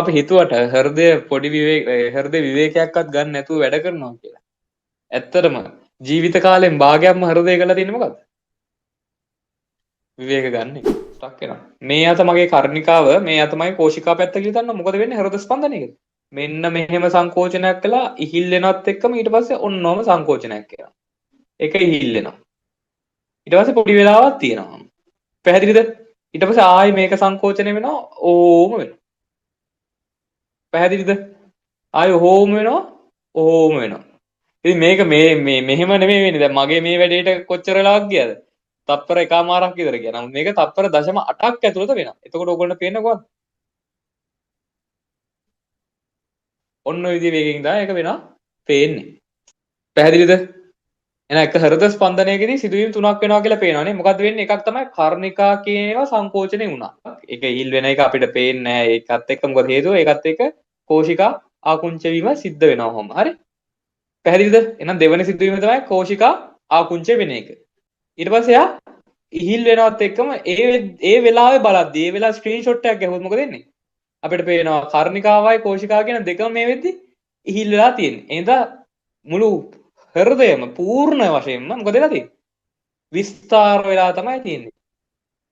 අපි හිතුවට හෘදය පොඩි හෘද විවේකයක්වත් ගන්න නැතුව වැඩ කරනවා කියලා. ඇත්තටම ජීවිත කාලෙන් භාගයක්ම හෘදය කරලා තියෙන්නේ මොකද්ද? විවේක ගන්න එක. ස්ටක් වෙනවා. මේ අත මගේ කර්ණිකාව මේ අතමයි කෝෂිකා පැත්ත කියලා දන්නා මොකද වෙන්නේ හෘද ස්පන්දනයකද? මෙන්න මෙහෙම සංකෝචනයක් කළා ඉහිල් වෙනවත් එක්කම ඊට පස්සේ ඔන්නෝම සංකෝචනයක් කරනවා. ඒක ඉහිල් වෙනවා. ඊට පස්සේ පොඩි වෙලාවක් තියෙනවා. පැහැදිලිද? ඊට පස්සේ ආයි මේක සංකෝචනය වෙනවා ඕම වෙනවා. පැහැදිලිද? ආයි ඕම වෙනවා ඕම වෙනවා. ඉතින් මේක මෙහෙම නෙමෙයි වෙන්නේ. දැන් මගේ මේ වැඩේට කොච්චර වෙලාවක් ගියද? තප්පර එකමාරක් විතර ගියා. නමුත් මේක තප්පර 0.8ක් ඇතුළත වෙනවා. එතකොට ඕගොල්ලන්ට පේන්නේ කොහොමද? ඔන්න ඔය විදිහේ වේගකින් තමයි ඒක වෙනවා පේන්නේ. පැහැදිලිද? එහෙනම් එක හෘද ස්පන්දනයකදී සිදුවීම් තුනක් වෙනවා කියලා පේනවානේ. මොකද්ද වෙන්නේ? එකක් තමයි කර්ණිකා කියන ඒවා සංකෝචනය වුණා. ඒක ඉහිල් වෙන එක අපිට පේන්නේ නැහැ. ඒකත් එක්ක මොකද හේතුව? ඒකත් එක්ක කෝෂිකා ආකුංච වීම සිද්ධ වෙනවා කොහොම. හරි? පැහැදිලිද? එහෙනම් දෙවෙනි සිදුවීම තමයි කෝෂිකා ආකුංච වෙන එක. ඊට පස්සේ යා ඉහිල් වෙනවත් එක්කම ඒ වෙලාවේ බලද්දී ඒ වෙලාව ස්ක්‍රීන්ෂොට් එකක් ගැහුවොත් මොකද වෙන්නේ? අපිට පේනවා කර්ණිකාවයි කෝෂිකා කියන දෙකම මේ වෙද්දි ඉහිල් වෙලා තියෙන්නේ. එහෙනම් මුළු හෘදයම පූර්ණ වශයෙන්ම මොකද වෙලා තියෙන්නේ? විස්තාර වෙලා තමයි තියෙන්නේ.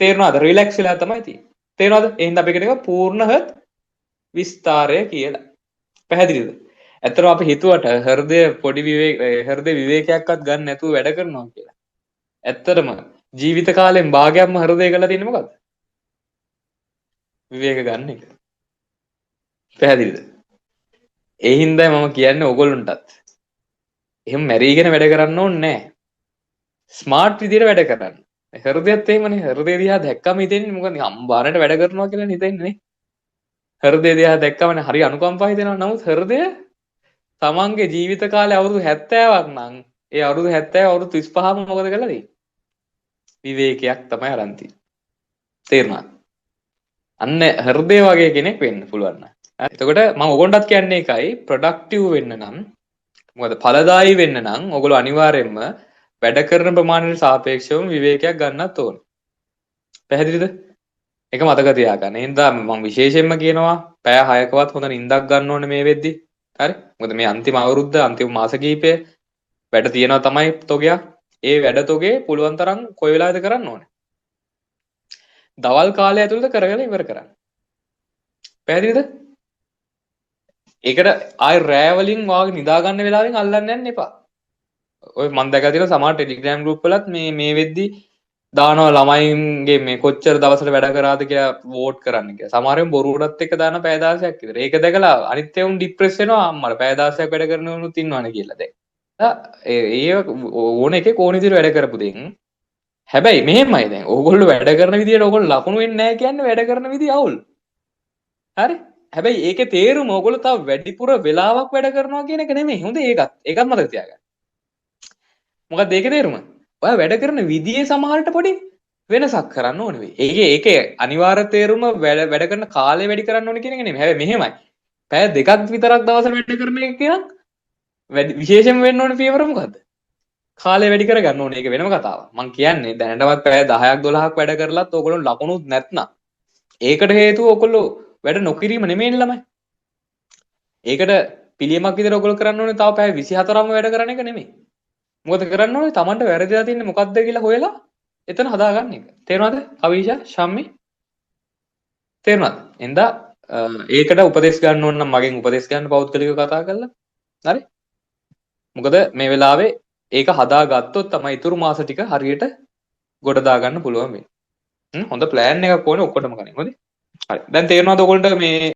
තේරුණාද? රිලැක්ස් වෙලා තමයි තියෙන්නේ. තේරුණාද? එහෙනම් අපි කියන එක පූර්ණ විස්තාරය කියලා. පැහැදිලිද? ඇත්තටම අපි හිතුවට හෘදය පොඩි හෘද විවේකයක්වත් ගන්න නැතුව වැඩ කරනවා කියලා. ඇත්තටම ජීවිත කාලෙන් භාගයක්ම හෘදය කරලා තියෙන්නේ මොකද්ද? විවේක ගන්න එක. පැහැදිලිද? ඒ හින්දායි මම කියන්නේ ඕගොල්ලන්ටත්. එහෙම මැරීගෙන වැඩ කරන්න ඕනේ නැහැ. ස්මාර්ට් විදියට වැඩ කරන්න. හෘදයත් එහෙමනේ. හෘදය දිහා දැක්කම හිතෙන්නේ මොකද අම්බාරට වැඩ කරනවා කියලා හිතෙන්නේ නේ. හෘදය දිහා දැක්කම හරි අනුකම්පා හිතෙනවා. නමුත් හෘදය තමන්ගේ ජීවිත කාලේ අවුරුදු 70ක් නම් ඒ අවුරුදු 70 අවුරුදු 35ම මොකද කරලා තියෙන්නේ? විවේකයක් තමයි අරන් තියෙන්නේ. තේරුණාද? අන්න හෘදය වගේ කෙනෙක් වෙන්න පුළුවන් නේද? එතකොට මම ඔයගොල්ලන්ටත් කියන්නේ ඒකයි ප්‍රොඩක්ටිව් වෙන්න නම් මොකද ඵලදායී වෙන්න නම් ඔයගොල්ලෝ අනිවාර්යයෙන්ම වැඩ කරන ප්‍රමාණයට සාපේක්ෂව විවේකයක් ගන්නත් ඕනේ. පැහැදිලිද? ඒක මතක තියාගන්න. එහෙනම් මම විශේෂයෙන්ම කියනවා පැය 6කවත් හොඳ නිින්දක් ගන්න ඕනේ මේ වෙද්දි. හරි? මොකද මේ අන්තිම අවුරුද්ද අන්තිම මාස කිහිපය වැඩ තියෙනවා තමයි තොගයක්. ඒ වැඩ තොගේ පුළුවන් තරම් කොයි වෙලාවද කරන්න ඕනේ? දවල් කාලය ඇතුළත කරගෙන ඉවර කරන්න. පැහැදිලිද? ඒකට ආය රෑ වලින් වාගේ නිදා ගන්න වෙලාවෙන් අල්ලන්න යන්න එපා. ඔය මම දැකලා තියෙනවා සමහර ටෙලිග්‍රෑම් ගෲප් වලත් මේ වෙද්දි දානවා ළමයින්ගේ මේ කොච්චර දවසට වැඩ කරාද කියලා වෝට් කරන්න කියලා. සමහරවිට බොරුවටත් එක්ක දාන පැය 16ක් විතර. ඒක දැකලා අනිත් ඒවුන් ડિප්‍රෙස් වෙනවා අම්මලා පැය 16ක් වැඩ කරන උනුත් ඉන්නවනේ කියලා දැන්. ඒ ඕන එකේ ඕන විදිහට වැඩ කරපු දෙයින් හැබැයි මෙහෙමයි දැන් ඕගොල්ලෝ වැඩ කරන විදිහට ඕගොල්ලෝ ලකුණු වෙන්නේ නැහැ කියන්නේ වැඩ කරන විදිහ අවුල්. හරි? හැබැයි ඒකේ තේරුම ඕගොල්ලෝ තව වැඩිපුර වෙලාවක් වැඩ කරනවා කියන එක නෙමෙයි. හොඳ ඒකත් මතක තියාගන්න. මොකක්ද ඒකේ තේරුම? ඔයා වැඩ කරන විදිහේ සමහරට පොඩි වෙනසක් කරන්න ඕනේ වෙයි. ඒකේ අනිවාර්ය තේරුම වැඩ කරන කාලය වැඩි කරන්න ඕනේ කියන එක නෙමෙයි. හැබැයි මෙහෙමයි. පැය දෙකක් විතරක් දවසට වැඩ කරන එක කියනම් විශේෂයෙන් වෙන්න ඕනේ පියවර මොකද්ද? කාලය වැඩි කරගන්න ඕනේ. ඒක වෙනම කතාවක්. මම කියන්නේ දැනටවත් පැය 10ක් 12ක් වැඩ කරලත් ඕගොල්ලෝ ලකුණුත් නැත්නම් ඒකට හේතුව ඔයගොල්ලෝ වැඩ නොකිරීම නෙමෙයිනේ ළමයි. ඒකට පිළියමක් විතර ඔයගොල්ලෝ කරන්න ඕනේ තව පැය 24ක්ම වැඩ කරන එක නෙමෙයි. මොකද කරන්න ඕනේ Tamanට වැරදිලා තින්නේ මොකද්ද කියලා හොයලා එතන හදාගන්න එක. තේරුණාද? කවිෂා, ශම්මි තේරුණාද? එඳා ඒකට උපදෙස් ගන්න ඕන නම් මගෙන් උපදෙස් ගන්න පෞද්ගලිකව කතා කරලා. හරි? මොකද මේ වෙලාවේ ඒක හදාගත්තොත් තමයි ඊතුරු මාස ටික හරියට ගොඩ දාගන්න පුළුවන් වෙන්නේ. හොඳ ප්ලෑන් එකක් ඕනේ ඔක්කොටම කලින්. හොඳේ? හරි. දැන් තේරුණාද ඔයගොල්ලන්ට මේ